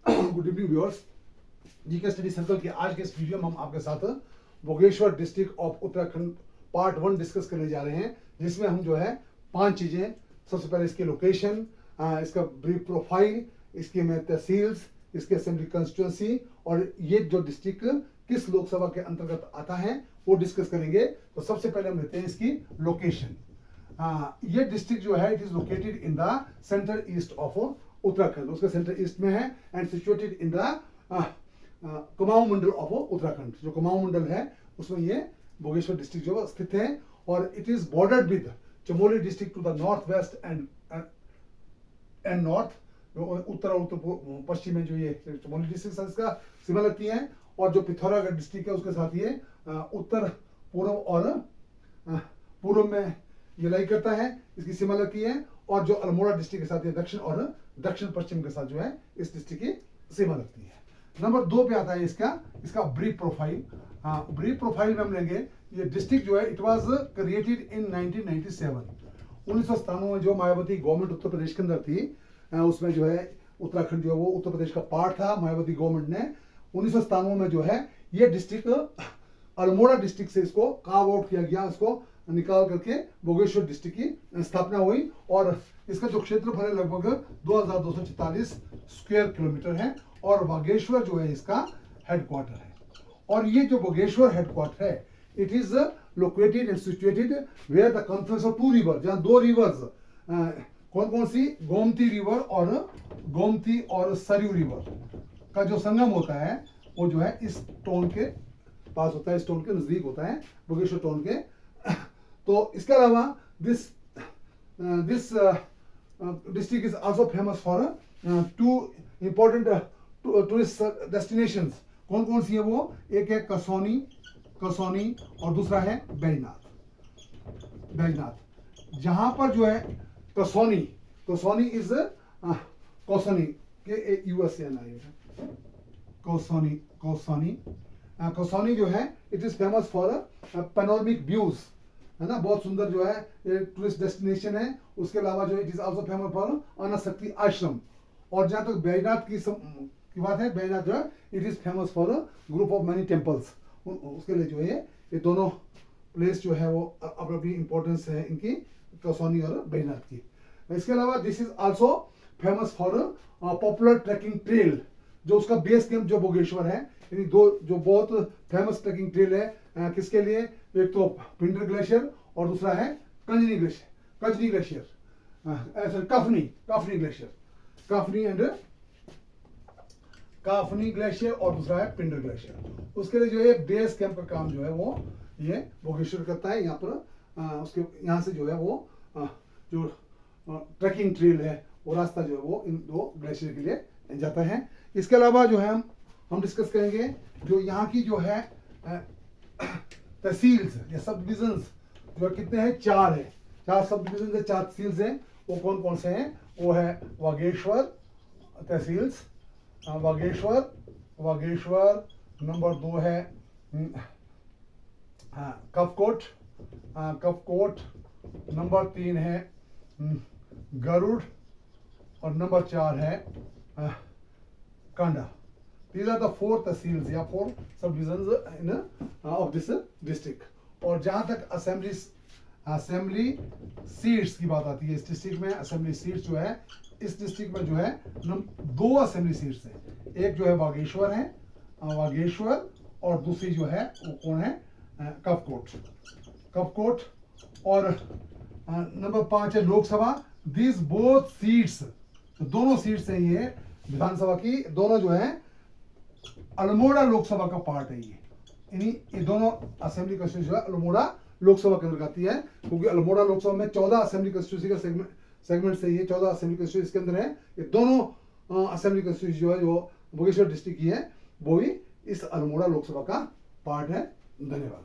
Good evening viewers. GK study circle के आज के इस वीडियो में हम आपके साथ Bhogeshwar district of Uttarakhand part 1 discuss करने जा रहे हैं, जिसमें हम जो है 5 चीजें, सबसे पहले इसकी लोकेशन, इसका ब्रीफ प्रोफाइल, इसके में तहसील्स, इसके असेंबली कंस्टिट्यूंसी और ये जो डिस्ट्रिक्ट किस लोकसभा के अंतर्गत आता है वो डिस्कस करेंगे। तो सबसे पहले हम लेते हैं इसकी लोकेशन। ये डिस्ट्रिक्ट जो है it is located in the central east of Uttarakhand, उसके सेंट्रल ईस्ट में है and situated in the Kumaon Mandal of Uttarakhand. जो कुमाऊं मंडल है उसमें ये भोगेश्वर डिस्ट्रिक्ट जो स्थित है और it is bordered with Chamoli district to the north west and north. उत्तर और उत्तर पश्चिम में जो ये चमोली डिस्ट्रिक्ट इसका सीमा लगती है और जो पिथौरागढ़ डिस्ट्रिक्ट है उसके साथ ये उत्तर पूर्व और पूर्व में ये लाई करता है, इसकी सीमा लगती है। और जो अल्मोड़ा डिस्ट्रिक्ट के साथ ये दक्षिण और दक्षिण पश्चिम के साथ जो है इस डिस्ट्रिक्ट की सीमा लगती है। नंबर 2 पे आता है इसका ब्रीफ प्रोफाइल। ब्रीफ प्रोफाइल में हम लेंगे ये डिस्ट्रिक्ट जो है इट वाज क्रिएटेड इन 1997। 1997 में जो मायावती गवर्नमेंट उत्तर प्रदेश के अंदर थी, उसमें जो है उत्तराखंड जो है वो उत्तर प्रदेश का पार्ट था। मायावती गवर्नमेंट ने 1997 में जो है ये डिस्ट्रिक्ट अल्मोड़ा डिस्ट्रिक्ट से इसको कार्व आउट किया गया, इसको निकाल करके भोगेश्वर डिस्ट्रिक्ट की स्थापना हुई और इसका जो क्षेत्रफल है लगभग 2244 स्क्वायर किलोमीटर है और बागेश्वर जो है इसका हेडक्वार्टर है। और ये जो भोगेश्वर हेडक्वार्टर है it is located and situated where the confluence of 2 river, जहां 2 रिवर्स कौन कौन सी, गोमती रिवर और सरयू रिवर का जो संगम होता है वो जो है इस टाउन के पास होता है, इस टाउन के नजदीक होता है, भोगेश्वर टाउन के। तो इसके अलावा this district is also famous for 2 important tourist destinations. कौन कौन सी है वो? एक है कसौनी और दूसरा है बैजनाथ। जहां पर जो है कसौनी इज कसौनी के यूएसए कसौनी जो है it is famous for panoramic views, है ना, बहुत सुंदर जो है टूरिस्ट डेस्टिनेशन है। उसके अलावा जो it is also famous for Anasakti आश्रम। और जहां तक बैजनाथ की बात है, बैजनाथ जो है it is famous for group of many temples. उसके लिए जो है ये दोनों प्लेस जो है वो अपनी इंपॉर्टेंस है इनकी, कसौनी और बैजनाथ की। इसके अलावा this is also famous for popular trekking trail. जो उसका बेस कैंप जो भोगेश्वर है, यानी 2 जो बहुत फेमस ट्रैकिंग ट्रेल है किसके लिए? एक तो पिंडर ग्लेशियर और दूसरा है कजनी ग्लेशियर, काफनी ग्लेशियर और दूसरा है पिंडर ग्लेशियर। उसके लिए जो है बेस कैंप का काम जो है वो ये भोगेश्वर करता है। यहाँ पर उसके यहाँ से जो है वो जो ट्रैकिंग ट्रेल है वो रास्ता जो है वो इन 2 ग्लेशियर के लिए जाता है। इसके अलावा जो है हम डिस्कस करेंगे जो यहाँ की जो है तहसील्स या सब डिविजन्स जो कितने हैं? 4 है। 4 सब डिविजन है, 4 तहसील्स हैं। वो कौन कौन से हैं? वो है वागेश्वर तहसील्स, वागेश्वर। नंबर 2 है कपकोट। नंबर 3 है गरुड़ और नंबर 4 है Kanda. These are the 4 tehsils या 4 सब divisions in of this district. और जहां तक असेंबली सीट्स की बात आती है, इस डिस्ट्रिक्ट में असेंबली सीट्स जो है इस डिस्ट्रिक्ट में जो है 2 असेंबली सीट्स हैं। एक जो है वागेश्वर और दूसरी जो है वो कौन है? कपकोट। और नंबर 5 है लोकसभा। दिस बोथ सीट्स, दोनों सीट्स हैं ये विधानसभा की, दोनों जो है अल्मोड़ा लोकसभा का पार्ट है ये दोनों असेंबली कंस्टिट्यूंसी जो है अल्मोड़ा लोकसभा के अंदर आती है, क्योंकि अल्मोड़ा लोकसभा में 14 असेंबली कंस्टिट्यूंसी का सेगमेंट से ये 14 असेंबली कंस्टिट्यूंसी के अंदर है। ये दोनों असेंबली कंस्टिट्यूंसी जो है जो भोगेश्वर डिस्ट्रिक्ट की है वो भी इस अल्मोड़ा लोकसभा का पार्ट है। धन्यवाद।